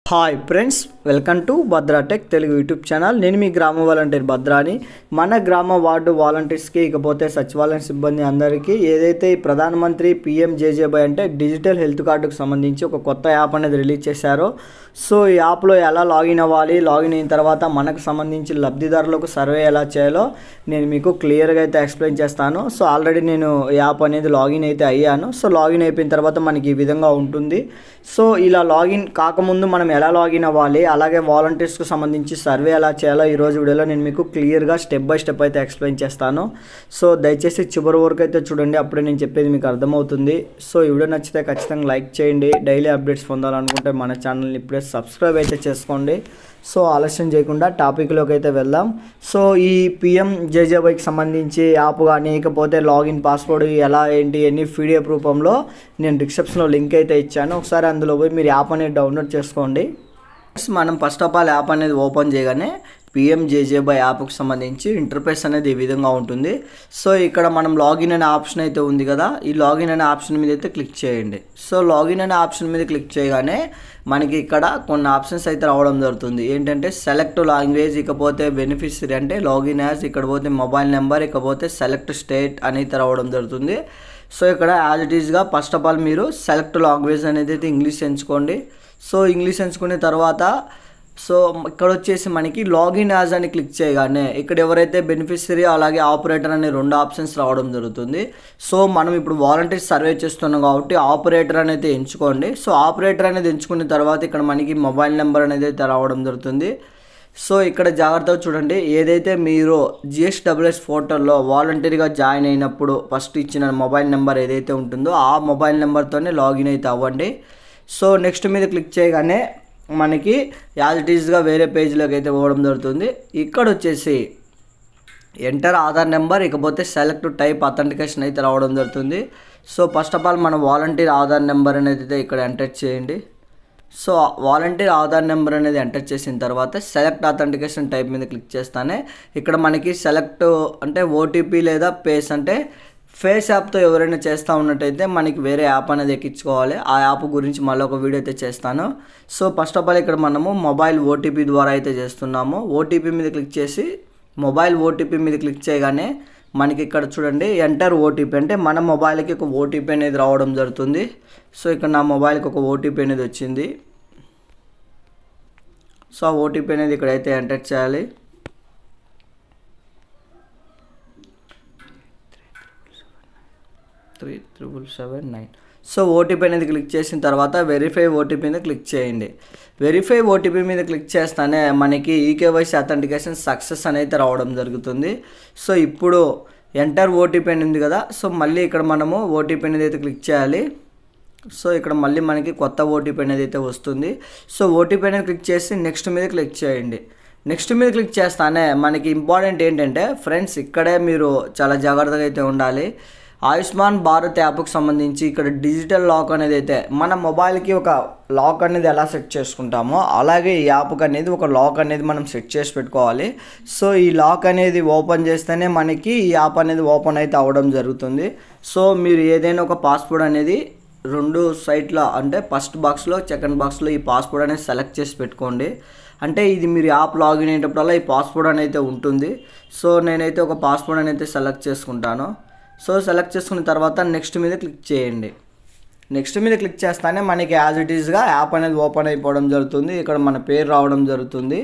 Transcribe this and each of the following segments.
Hi friends, welcome to Bhadra tech Telugu YouTube channel. నేను మీ గ్రామ volunteer భద్రాని. మన గ్రామ వార్డు వాలంటీర్స్కి ఇకపోతే సచివాలయ సిబ్బంది అందరికీ ఏదైతే ఈ ప్రధానమంత్రి PMJJబై అంటే డిజిటల్ హెల్త్ కార్డుకు సంబంధించి ఒక కొత్త యాప్ అనేది రిలీజ్ చేశారు. సో ఈ యాప్లో ఎలా లాగిన్ అవ్వాలి, లాగిన్ అయిన తర్వాత మనకు సంబంధించి లబ్ధిదారులకు సర్వే ఎలా చేయాలో నేను మీకు క్లియర్గా అయితే ఎక్స్ప్లెయిన్ చేస్తాను. సో ఆల్రెడీ నేను యాప్ అనేది లాగిన్ అయితే అయ్యాను. సో లాగిన్ అయిపోయిన తర్వాత మనకి ఈ విధంగా ఉంటుంది. సో ఇలా లాగిన్ కాకముందు మనం ఎలా లాగిన్ అవ్వాలి, అలాగే వాలంటీర్స్కి సంబంధించి సర్వే ఎలా చేయాలో ఈరోజు వీడియోలో నేను మీకు క్లియర్గా స్టెప్ బై స్టెప్ అయితే ఎక్స్ప్లెయిన్ చేస్తాను. సో దయచేసి చివరి వరకు అయితే చూడండి, అప్పుడే నేను చెప్పేది మీకు అర్థమవుతుంది. సో ఈ వీడియో నచ్చితే ఖచ్చితంగా లైక్ చేయండి. డైలీ అప్డేట్స్ పొందాలనుకుంటే మన ఛానల్ని ఇప్పుడే సబ్స్క్రైబ్ అయితే చేసుకోండి. సో ఆలస్యం చేయకుండా టాపిక్లోకి అయితే వెళ్దాం. సో ఈ PMJJబైకి సంబంధించి యాప్ కానీ ఇకపోతే లాగిన్ పాస్వర్డ్ ఎలా ఏంటి అన్ని PDF రూపంలో నేను డిస్క్రిప్షన్లో లింక్ అయితే ఇచ్చాను. ఒకసారి అందులో పోయి మీరు యాప్ అనేది డౌన్లోడ్ చేసుకోండి. మనం ఫస్ట్ ఆఫ్ ఆల్ యాప్ అనేది ఓపెన్ చేయగానే PMJJబై యాప్కి సంబంధించి ఇంటర్ఫేస్ అనేది ఈ విధంగా ఉంటుంది. సో ఇక్కడ మనం లాగిన్ అనే ఆప్షన్ అయితే ఉంది కదా, ఈ లాగిన్ అనే ఆప్షన్ మీద అయితే క్లిక్ చేయండి. సో లాగిన్ అనే ఆప్షన్ మీద క్లిక్ చేయగానే మనకి ఇక్కడ కొన్ని ఆప్షన్స్ అయితే రావడం జరుగుతుంది. ఏంటంటే సెలెక్ట్ లాంగ్వేజ్, ఇకపోతే బెనిఫిషరీ అంటే లాగిన్ యాజ్, ఇక్కడ పోతే మొబైల్ నెంబర్, ఇకపోతే సెలెక్ట్ స్టేట్ అనేది రావడం జరుగుతుంది. సో ఇక్కడ యాజ్ ఇట్ ఈస్గా ఫస్ట్ ఆఫ్ ఆల్ మీరు సెలెక్ట్ లాంగ్వేజ్ అనేది అయితే ఇంగ్లీష్ ఎంచుకోండి. సో ఇంగ్లీష్ ఎంచుకున్న తర్వాత సో ఇక్కడ వచ్చేసి మనకి లాగిన్ యాజ్ అని క్లిక్ చేయగానే ఇక్కడ ఎవరైతే బెనిఫిషరీ అలాగే ఆపరేటర్ అనే రెండు ఆప్షన్స్ రావడం జరుగుతుంది. సో మనం ఇప్పుడు వాలంటీర్ సర్వే చేస్తున్నాం కాబట్టి ఆపరేటర్ అనేది ఎంచుకోండి. సో ఆపరేటర్ అనేది ఎంచుకున్న తర్వాత ఇక్కడ మనకి మొబైల్ నెంబర్ అనేది అయితే రావడం జరుగుతుంది. సో ఇక్కడ జాగ్రత్తగా చూడండి, ఏదైతే మీరు GSWS పోర్టల్లో వాలంటీర్గా జాయిన్ అయినప్పుడు ఫస్ట్ ఇచ్చిన మొబైల్ నెంబర్ ఏదైతే ఉంటుందో ఆ మొబైల్ నెంబర్తోనే లాగిన్ అయితే అవ్వండి. సో నెక్స్ట్ మీద క్లిక్ చేయగానే మనకి యాజ్ ఇట్ ఈస్గా వేరే పేజ్లోకి అయితే పోవడం జరుగుతుంది. ఇక్కడ వచ్చేసి ఎంటర్ ఆధార్ నెంబర్, ఇకపోతే సెలెక్ట్ టైప్ అథెంటికేషన్ అయితే రావడం జరుగుతుంది. సో ఫస్ట్ ఆఫ్ ఆల్ మన వాలంటీర్ ఆధార్ నెంబర్ అనేది అయితే ఇక్కడ ఎంటర్ చేయండి. సో వాలంటీర్ ఆధార్ నెంబర్ అనేది ఎంటర్ చేసిన తర్వాత సెలెక్ట్ అథెంటికేషన్ టైప్ మీద క్లిక్ చేస్తానే ఇక్కడ మనకి సెలెక్ట్ అంటే OTP లేదా ఫేస్ అంటే ఫేస్ యాప్తో ఎవరైనా చేస్తూ ఉన్నట్టయితే మనకి వేరే యాప్ అనేది ఎక్కించుకోవాలి. ఆ యాప్ గురించి మళ్ళీ ఒక వీడియో అయితే చేస్తాను. సో ఫస్ట్ ఆఫ్ ఆల్ ఇక్కడ మనము మొబైల్ OTP ద్వారా అయితే చేస్తున్నాము. OTP మీద క్లిక్ చేసి మొబైల్ OTP మీద క్లిక్ చేయగానే మనకి ఇక్కడ చూడండి ఎంటర్ OTP అంటే మన మొబైల్కి ఒక OTP అనేది రావడం జరుగుతుంది. సో ఇక్కడ నా మొబైల్కి ఒక OTP అనేది వచ్చింది. సో ఆ OTP అనేది ఇక్కడైతే ఎంటర్ చేయాలి. సో OTP అనేది క్లిక్ చేసిన తర్వాత వెరిఫై OTP మీద క్లిక్ చేయండి. వెరిఫై OTP మీద క్లిక్ చేస్తానే మనకి EKYC అథెంటికేషన్ సక్సెస్ అనేది రావడం జరుగుతుంది. సో ఇప్పుడు ఎంటర్ OTP అని ఉంది కదా, సో మళ్ళీ ఇక్కడ మనము OTP అనేది అయితే క్లిక్ చేయాలి. సో ఇక్కడ మళ్ళీ మనకి కొత్త OTP అనేది అయితే వస్తుంది. సో OTP అనేది క్లిక్ చేసి నెక్స్ట్ మీద క్లిక్ చేయండి. నెక్స్ట్ మీద క్లిక్ చేస్తానే మనకి ఇంపార్టెంట్ ఏంటంటే ఫ్రెండ్స్, ఇక్కడే మీరు చాలా జాగ్రత్తగా అయితే ఉండాలి. ఆయుష్మాన్ భారత్ యాప్కి సంబంధించి ఇక్కడ డిజిటల్ లాక్ అనేది అయితే మన మొబైల్కి ఒక లాక్ అనేది ఎలా సెట్ చేసుకుంటామో అలాగే ఈ యాప్కి అనేది ఒక లాక్ అనేది మనం సెట్ చేసి పెట్టుకోవాలి. సో ఈ లాక్ అనేది ఓపెన్ చేస్తేనే మనకి ఈ యాప్ అనేది ఓపెన్ అయితే అవ్వడం జరుగుతుంది. సో మీరు ఏదైనా ఒక పాస్వర్డ్ అనేది రెండు సైట్ల అంటే ఫస్ట్ బాక్స్లో సెకండ్ బాక్స్లో ఈ పాస్వర్డ్ అనేది సెలెక్ట్ చేసి పెట్టుకోండి. అంటే ఇది మీరు యాప్ లాగిన్ అయ్యేటప్పుడల్లా ఈ పాస్వర్డ్ అనేది ఉంటుంది. సో నేనైతే ఒక పాస్వర్డ్ అనేది సెలెక్ట్ చేసుకుంటాను. సో సెలెక్ట్ చేసుకున్న తర్వాత నెక్స్ట్ మీద క్లిక్ చేయండి. నెక్స్ట్ మీద క్లిక్ చేస్తానే మనకి యాజ్ ఇట్ ఈస్గా యాప్ అనేది ఓపెన్ అయిపోవడం జరుగుతుంది. ఇక్కడ మన పేరు రావడం జరుగుతుంది.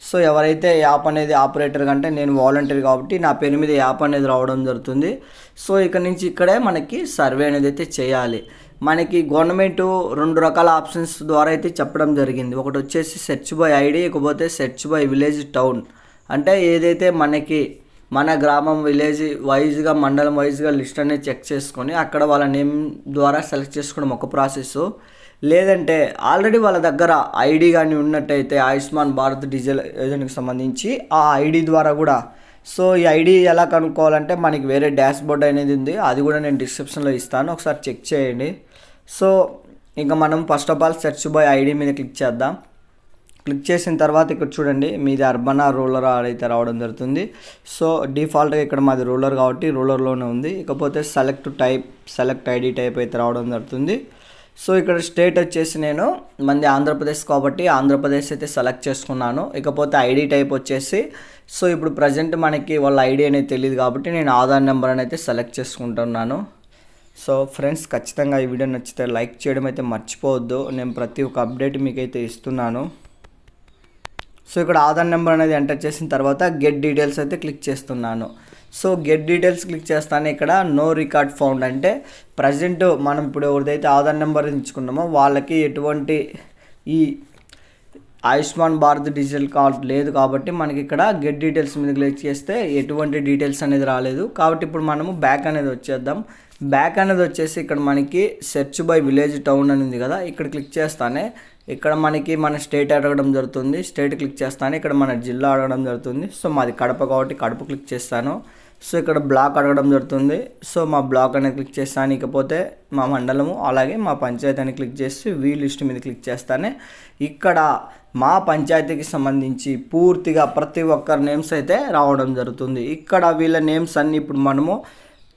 సో ఎవరైతే యాప్ అనేది ఆపరేటర్ కంటే నేను వాలంటీర్ కాబట్టి నా పేరు మీద యాప్ అనేది రావడం జరుగుతుంది. సో ఇక్కడ నుంచి ఇక్కడే మనకి సర్వే అనేది అయితే చేయాలి. మనకి గవర్నమెంట్ రెండు రకాల ఆప్షన్స్ ద్వారా అయితే చెప్పడం జరిగింది. ఒకటి వచ్చేసి సెర్చ్ బై ID, ఇకపోతే సెర్చ్ బై విలేజ్ టౌన్ అంటే ఏదైతే మనకి మన గ్రామం విలేజ్ వైజ్గా మండలం వైజ్గా లిస్ట్ అనేది చెక్ చేసుకొని అక్కడ వాళ్ళ నేమ్ ద్వారా సెలెక్ట్ చేసుకోవడం ఒక ప్రాసెస్. లేదంటే ఆల్రెడీ వాళ్ళ దగ్గర ID కానీ ఉన్నట్టయితే ఆయుష్మాన్ భారత్ డిజిటల్ యోజనకి సంబంధించి ఆ ID ద్వారా కూడా. సో ఈ ID ఎలా కనుక్కోవాలంటే మనకి వేరే డాష్ బోర్డ్ అనేది ఉంది, అది కూడా నేను డిస్క్రిప్షన్లో ఇస్తాను, ఒకసారి చెక్ చేయండి. సో ఇంకా మనం first of all search by ID మీద క్లిక్ చేద్దాం. క్లిక్ చేసిన తర్వాత ఇక్కడ చూడండి మీది అర్బన్ రూరల్ అయితే రావడం జరుగుతుంది. సో డిఫాల్ట్గా ఇక్కడ మాది రూరల్ కాబట్టి రూరల్లోనే ఉంది. ఇకపోతే సెలెక్ట్ ID టైప్ అయితే రావడం జరుగుతుంది. సో ఇక్కడ స్టేట్ వచ్చేసి నేను మంది ఆంధ్రప్రదేశ్ కాబట్టి ఆంధ్రప్రదేశ్ అయితే సెలెక్ట్ చేసుకున్నాను. ఇకపోతే ఐడి టైప్ వచ్చేసి సో ఇప్పుడు ప్రజెంట్ మనకి వాళ్ళ ఐడి అనేది తెలియదు కాబట్టి నేను ఆధార్ నెంబర్ అని అయితే సెలెక్ట్ చేసుకుంటున్నాను. సో ఫ్రెండ్స్, ఖచ్చితంగా ఈ వీడియో నచ్చితే లైక్ చేయడం అయితే మర్చిపోవద్దు. నేను ప్రతి ఒక్క అప్డేట్ మీకైతే ఇస్తున్నాను. సో ఇక్కడ ఆధార్ నెంబర్ అనేది ఎంటర్ చేసిన తర్వాత గెట్ డీటెయిల్స్ అయితే క్లిక్ చేస్తున్నాను. సో గెట్ డీటెయిల్స్ క్లిక్ చేస్తానే ఇక్కడ నో రికార్డ్ ఫౌండ్ అంటే ప్రజెంట్ మనం ఇప్పుడు ఎవరిదైతే ఆధార్ నెంబర్ ఎంచుకున్నామో వాళ్ళకి ఎటువంటి ఈ ఆయుష్మాన్ భారత్ డిజిటల్ కార్డ్ లేదు కాబట్టి మనకి ఇక్కడ గెట్ డీటెయిల్స్ మీద క్లిక్ చేస్తే ఎటువంటి డీటెయిల్స్ అనేది రాలేదు. కాబట్టి ఇప్పుడు మనము బ్యాక్ అనేది వచ్చేద్దాం. బ్యాక్ అనేది వచ్చేసి ఇక్కడ మనకి సెర్చ్ బై విలేజ్ టౌన్ అని ఉంది కదా, ఇక్కడ క్లిక్ చేస్తానే ఇక్కడ మనకి మన స్టేట్ అడగడం జరుగుతుంది. స్టేట్ క్లిక్ చేస్తానే ఇక్కడ మన జిల్లా అడగడం జరుగుతుంది. సో మాది కడప కాబట్టి కడప క్లిక్ చేస్తాను. సో ఇక్కడ బ్లాక్ అడగడం జరుగుతుంది. సో మా బ్లాక్ అనేది క్లిక్ చేస్తాను. ఇకపోతే మా మండలము అలాగే మా పంచాయతీ అని క్లిక్ చేసి వీ లిస్ట్ మీద క్లిక్ చేస్తానే ఇక్కడ మా పంచాయతీకి సంబంధించి పూర్తిగా ప్రతి ఒక్కరి నేమ్స్ అయితే రావడం జరుగుతుంది. ఇక్కడ వీళ్ళ నేమ్స్ అన్నీ ఇప్పుడు మనము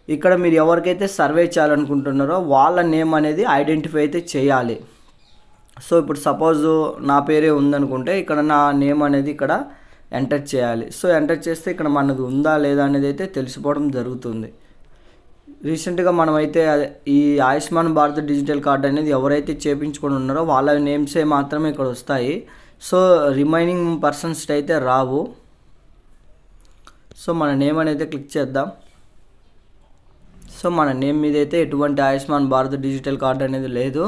ఇక్కడ మీరు ఎవరికైతే సర్వే చేయాలనుకుంటున్నారో వాళ్ళ నేమ్ అనేది ఐడెంటిఫై అయితే చేయాలి. సో ఇప్పుడు సపోజ్ నా పేరే ఉందనుకుంటే ఇక్కడ నా నేమ్ అనేది ఇక్కడ ఎంటర్ చేయాలి. సో ఎంటర్ చేస్తే ఇక్కడ మనది ఉందా లేదా అనేది అయితే తెలిసిపోవడం జరుగుతుంది. రీసెంట్గా మనమైతే ఈ ఆయుష్మాన్ భారత్ డిజిటల్ కార్డ్ అనేది ఎవరైతే చేయించుకొని ఉన్నారో వాళ్ళ నేమ్సే మాత్రమే ఇక్కడ వస్తాయి. సో రిమైనింగ్ పర్సన్స్ అయితే రావు. సో మన నేమ్ అనేది క్లిక్ చేద్దాం. సో మన నేమ్ మీద అయితే ఎటువంటి ఆయుష్మాన్ భారత్ డిజిటల్ కార్డ్ అనేది లేదు.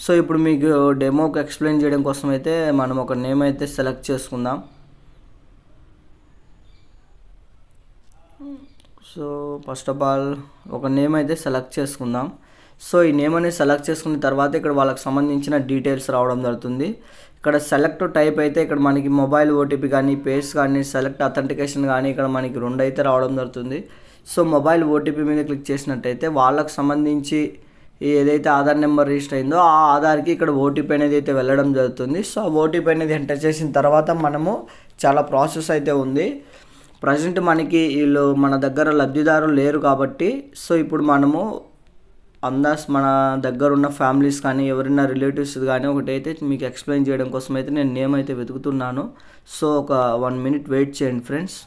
సో ఇప్పుడు మీకు డెమోకి ఎక్స్ప్లెయిన్ చేయడం కోసం అయితే మనం ఒక నేమ్ అయితే సెలెక్ట్ చేసుకుందాం. సో ఫస్ట్ ఆఫ్ ఆల్ ఒక నేమ్ అయితే సెలెక్ట్ చేసుకుందాం. సో ఈ నేమ్ అనేది సెలెక్ట్ చేసుకున్న తర్వాత ఇక్కడ వాళ్ళకి సంబంధించిన డీటెయిల్స్ రావడం జరుగుతుంది. ఇక్కడ సెలెక్ట్ టైప్ అయితే ఇక్కడ మనకి మొబైల్ ఓటీపీ కానీ పేస్ కానీ సెలెక్ట్ అథెంటికేషన్ కానీ ఇక్కడ మనకి 2 అయితే రావడం జరుగుతుంది. సో మొబైల్ ఓటీపీ మీద క్లిక్ చేసినట్టయితే వాళ్ళకి సంబంధించి ఏదైతే ఆధార్ నెంబర్ రిజిస్టర్ అయిందో ఆ ఆధార్కి ఇక్కడ ఓటీపీ అనేది అయితే వెళ్ళడం జరుగుతుంది. సో ఆ ఓటీపీ అనేది ఎంటర్ చేసిన తర్వాత మనము చాలా ప్రాసెస్ అయితే ఉంది. ప్రజెంట్ మనకి వీళ్ళు మన దగ్గర లబ్ధిదారులు లేరు కాబట్టి సో ఇప్పుడు మనము మన దగ్గర ఉన్న ఫ్యామిలీస్ కానీ ఎవరైనా రిలేటివ్స్ కానీ ఒకటైతే మీకు ఎక్స్ప్లెయిన్ చేయడం కోసం అయితే నేను నేమ్ అయితే వెతుకుతున్నాను. సో ఒక 1 మినిట్ వెయిట్ చేయండి ఫ్రెండ్స్.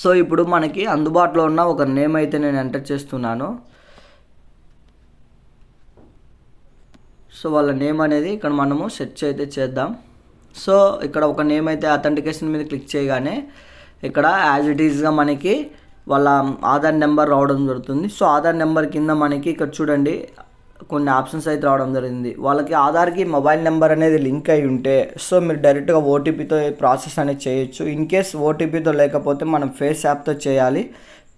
సో ఇప్పుడు మనకి అందుబాటులో ఉన్న ఒక నేమ్ అయితే నేను ఎంటర్ చేస్తున్నాను. సో వాళ్ళ నేమ్ అనేది ఇక్కడ మనము సెర్చ్ అయితే చేద్దాం. సో ఇక్కడ ఒక నేమ్ అయితే అథెంటికేషన్ మీద క్లిక్ చేయగానే ఇక్కడ యాజ్ ఇట్ ఈజ్గా మనకి వాళ్ళ ఆధార్ నెంబర్ రావడం జరుగుతుంది. సో ఆధార్ నెంబర్ కింద మనకి ఇక్కడ చూడండి కొన్ని ఆప్షన్స్ అయితే రావడం జరిగింది. వాళ్ళకి ఆధార్కి మొబైల్ నెంబర్ అనేది లింక్ అయి ఉంటే సో మీరు డైరెక్ట్గా ఓటీపీతో ప్రాసెస్ అనేది చేయొచ్చు. ఇన్ కేస్ ఓటీపీతో లేకపోతే మనం ఫేస్ యాప్తో చేయాలి.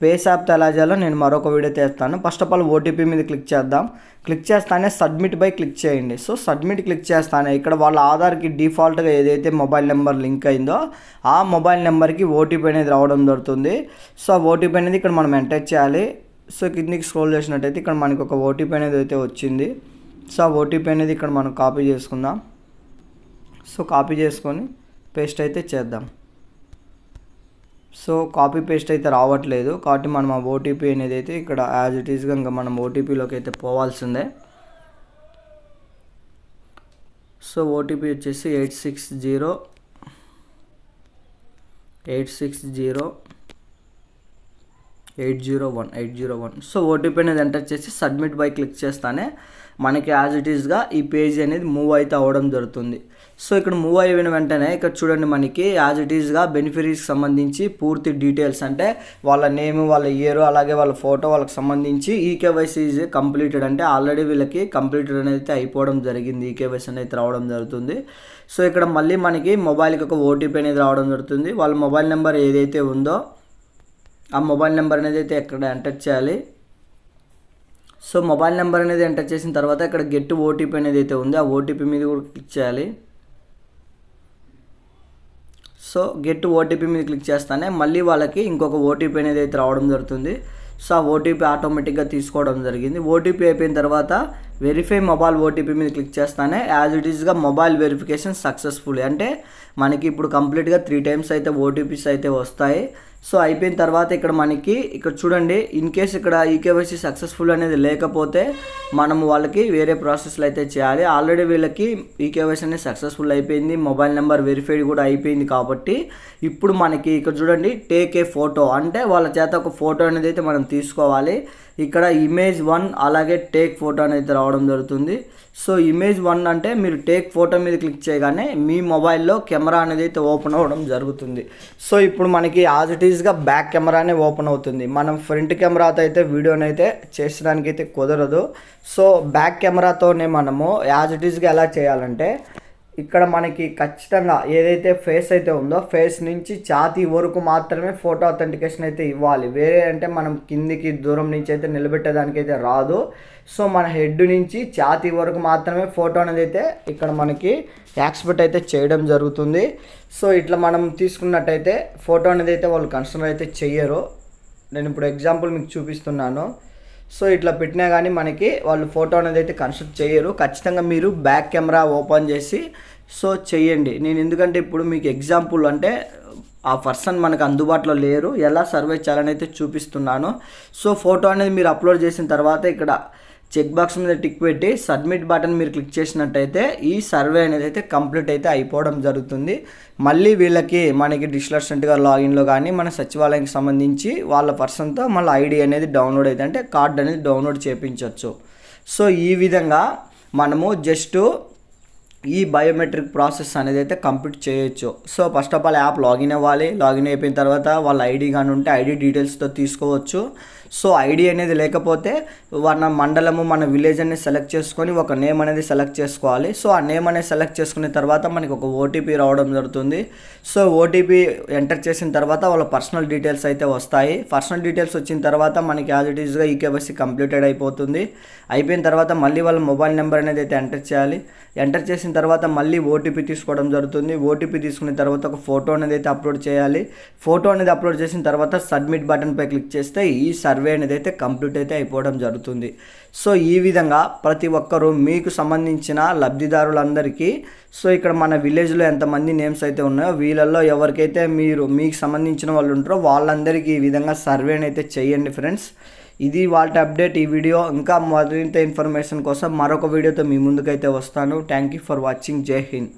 ఫేస్ యాప్తో ఎలా చేయాలో నేను మరొక వీడియో చేస్తాను. ఫస్ట్ ఆఫ్ ఆల్ ఓటీపీ మీద క్లిక్ చేద్దాం. క్లిక్ చేస్తానే సబ్మిట్ బై క్లిక్ చేయండి. సో సబ్మిట్ క్లిక్ చేస్తానే ఇక్కడ వాళ్ళ ఆధార్కి డిఫాల్ట్గా ఏదైతే మొబైల్ నెంబర్ లింక్ అయిందో ఆ మొబైల్ నెంబర్కి ఓటీపీ అనేది రావడం జరుగుతుంది. సో ఆ ఓటీపీ అనేది ఇక్కడ మనం ఎంటర్ చేయాలి. సో కిందికి స్క్రోల్ చేసినట్టయితే ఇక్కడ మనకి ఒక ఓటీపీ అనేది అయితే వచ్చింది. సో ఆ ఓటీపీ అనేది ఇక్కడ మనం కాపీ చేసుకుందాం. సో కాపీ చేసుకొని పేస్ట్ అయితే చేద్దాం. సో కాపీ పేస్ట్ అయితే రావట్లేదు కాబట్టి మనం ఆ ఓటీపీ అనేది అయితే ఇక్కడ యాజ్ ఇట్ ఈస్గా ఇంకా మనం ఓటీపీలోకి అయితే పోవాల్సిందే. సో ఓటీపీ వచ్చేసి 860 సో ఓటీపీ అనేది ఎంటర్ చేసి సబ్మిట్ బై క్లిక్ చేస్తానే మనకి యాజ్ ఇట్ ఈస్గా ఈ పేజ్ అనేది మూవ్ అయితే అవ్వడం జరుగుతుంది. సో ఇక్కడ మూవ్ అయిన వెంటనే ఇక్కడ చూడండి మనకి యాజ్ ఇట్ ఈస్గా బెనిఫిషరీస్కి సంబంధించి పూర్తి డీటెయిల్స్ అంటే వాళ్ళ నేమ్, వాళ్ళ ఇయర్, అలాగే వాళ్ళ ఫోటో వాళ్ళకి సంబంధించి ఈకేవైసీ ఈజ్ కంప్లీటెడ్ అంటే ఆల్రెడీ వీళ్ళకి కంప్లీటెడ్ అనేది అయిపోవడం జరిగింది. ఈకేవైసీ అనేది రావడం జరుగుతుంది. సో ఇక్కడ మళ్ళీ మనకి మొబైల్కి ఒక ఓటీపీ అనేది రావడం జరుగుతుంది. వాళ్ళ మొబైల్ నెంబర్ ఏదైతే ఉందో ఆ మొబైల్ నెంబర్ అనేది అయితే ఇక్కడ ఎంటర్ చేయాలి. సో మొబైల్ నెంబర్ అనేది ఎంటర్ చేసిన తర్వాత ఇక్కడ గెట్ ఓటీపీ అనేది అయితే ఉంది ఆ ఓటీపీ మీద కూడా క్లిక్ చేయాలి. సో గెట్ ఓటీపీ మీద క్లిక్ చేస్తానే మళ్ళీ వాళ్ళకి ఇంకొక ఓటీపీ అనేది అయితే రావడం జరుగుతుంది. సో ఆ ఓటీపీ ఆటోమేటిక్గా తీసుకోవడం జరిగింది. ఓటీపీ అయిపోయిన తర్వాత వెరిఫై మొబైల్ ఓటీపీ మీద క్లిక్ చేస్తానే యాజ్ ఇట్ ఈస్గా మొబైల్ వెరిఫికేషన్ సక్సెస్ఫుల్ అంటే మనకి ఇప్పుడు కంప్లీట్గా 3 టైమ్స్ అయితే ఓటీపీస్ అయితే వస్తాయి. సో అయిపోయిన తర్వాత ఇక్కడ మనకి ఇక్కడ చూడండి, ఇన్ కేస్ ఇక్కడ ఈకేవైసీ సక్సెస్ఫుల్ అనేది లేకపోతే మనము వాళ్ళకి వేరే ప్రాసెస్లు అయితే చేయాలి. ఆల్రెడీ వీళ్ళకి ఈకేవైసీ అనేది సక్సెస్ఫుల్ అయిపోయింది, మొబైల్ నెంబర్ వెరిఫైడ్ కూడా అయిపోయింది. కాబట్టి ఇప్పుడు మనకి ఇక్కడ చూడండి టేక్ ఏ ఫోటో అంటే వాళ్ళ చేత ఒక ఫోటో అనేది అయితే మనం తీసుకోవాలి. ఇక్కడ ఇమేజ్ 1 అలాగే టేక్ ఫోటో అనేది రావడం జరుగుతుంది. సో ఇమేజ్ 1 అంటే మీరు టేక్ ఫోటో మీద క్లిక్ చేయగానే మీ మొబైల్లో కెమెరా అనేది అయితే ఓపెన్ అవ్వడం జరుగుతుంది. సో ఇప్పుడు మనకి యాజ్ ఇట్ ఈస్గా బ్యాక్ కెమెరానే ఓపెన్ అవుతుంది. మనం ఫ్రంట్ కెమెరాతో అయితే వీడియోని అయితే చేసడానికి అయితే కుదరదు. సో బ్యాక్ కెమెరాతోనే మనము యాజ్ ఇట్ ఈస్గా ఎలా చేయాలంటే ఇక్కడ మనకి ఖచ్చితంగా ఏదైతే ఫేస్ అయితే ఉందో ఫేస్ నుంచి ఛాతీ వరకు మాత్రమే ఫోటో అథెంటికేషన్ అయితే ఇవ్వాలి. వేరే అంటే మనం కిందికి దూరం నుంచి అయితే నిలబెట్టేదానికి అయితే రాదు. సో మన హెడ్ నుంచి ఛాతీ వరకు మాత్రమే ఫోటో అనేది అయితే ఇక్కడ మనకి యాక్సెప్ట్ అయితే చేయడం జరుగుతుంది. సో ఇట్లా మనం తీసుకున్నట్టయితే ఫోటో అనేది అయితే వాళ్ళు కన్సిడర్ అయితే చెయ్యరు. నేను ఇప్పుడు ఎగ్జాంపుల్ మీకు చూపిస్తున్నాను. సో ఇట్లా పెట్టినా కానీ మనకి వాళ్ళు ఫోటో అనేది అయితే కన్సిడర్ చేయరు. ఖచ్చితంగా మీరు బ్యాక్ కెమెరా ఓపెన్ చేసి సో చెయ్యండి. నేను ఎందుకంటే ఇప్పుడు మీకు ఎగ్జాంపుల్ అంటే ఆ పర్సన్ మనకు అందుబాటులో లేరు, ఎలా సర్వే చేయాలని అయితే చూపిస్తున్నాను. సో ఫోటో అనేది మీరు అప్లోడ్ చేసిన తర్వాత ఇక్కడ చెక్ బాక్స్ మీద టిక్ పెట్టి సబ్మిట్ బటన్ మీరు క్లిక్ చేసినట్టయితే ఈ సర్వే అనేది అయితే కంప్లీట్ అయితే అయిపోవడం జరుగుతుంది. మళ్ళీ వీళ్ళకి మనకి డిజిటల్ అసిస్టెంట్గా లాగిన్లో కానీ మన సచివాలయానికి సంబంధించి వాళ్ళ పర్సన్తో మళ్ళీ ఐడి అనేది డౌన్లోడ్ అయితే అంటే కార్డ్ అనేది డౌన్లోడ్ చేయించవచ్చు. సో ఈ విధంగా మనము జస్ట్ ఈ బయోమెట్రిక్ ప్రాసెస్ అనేది అయితే కంప్లీట్ చేయొచ్చు. So first of all app login అవ్వాలి. లాగిన్ అయిపోయిన తర్వాత వాళ్ళ ఐడి కానీ ఉంటే ఐడి డీటెయిల్స్తో తీసుకోవచ్చు. సో ఐడి అనేది లేకపోతే మన మండలము మన విలేజ్ అనేది సెలెక్ట్ చేసుకొని ఒక నేమ్ అనేది సెలెక్ట్ చేసుకోవాలి. సో ఆ నేమ్ అనేది సెలెక్ట్ చేసుకున్న తర్వాత మనకి ఒక ఓటీపీ రావడం జరుగుతుంది. సో ఓటీపీ ఎంటర్ చేసిన తర్వాత వాళ్ళ పర్సనల్ డీటెయిల్స్ అయితే వస్తాయి. పర్సనల్ డీటెయిల్స్ వచ్చిన తర్వాత మనకి యాజ్ ఇట్ ఈస్గా ఈకేవైసీ కంప్లీటెడ్ అయిపోతుంది. అయిపోయిన తర్వాత మళ్ళీ వాళ్ళ మొబైల్ నెంబర్ అనేది అయితే ఎంటర్ చేయాలి. ఎంటర్ చేసిన తర్వాత మళ్ళీ ఓటీపీ తీసుకోవడం జరుగుతుంది. ఓటీపీ తీసుకున్న తర్వాత ఒక ఫోటో అనేది అయితే అప్లోడ్ చేయాలి. ఫోటో అనేది అప్లోడ్ చేసిన తర్వాత సబ్మిట్ బటన్పై క్లిక్ చేస్తే ఈ సర్వే అనేది అయితే కంప్లీట్ అయితే అయిపోవడం జరుగుతుంది. సో ఈ విధంగా ప్రతి ఒక్కరూ మీకు సంబంధించిన లబ్ధిదారులందరికీ సో ఇక్కడ మన విలేజ్లో ఎంతమంది నేమ్స్ అయితే ఉన్నాయో వీళ్ళల్లో ఎవరికైతే మీకు సంబంధించిన వాళ్ళు ఉంటారో వాళ్ళందరికీ ఈ విధంగా సర్వేని అయితే చేయండి ఫ్రెండ్స్. ఇది వాళ్ళ అప్డేట్. ఈ వీడియో ఇంకా మరింత ఇన్ఫర్మేషన్ కోసం మరొక వీడియోతో మీ ముందుకైతే వస్తాను. Thank you for watching. జై హింద్.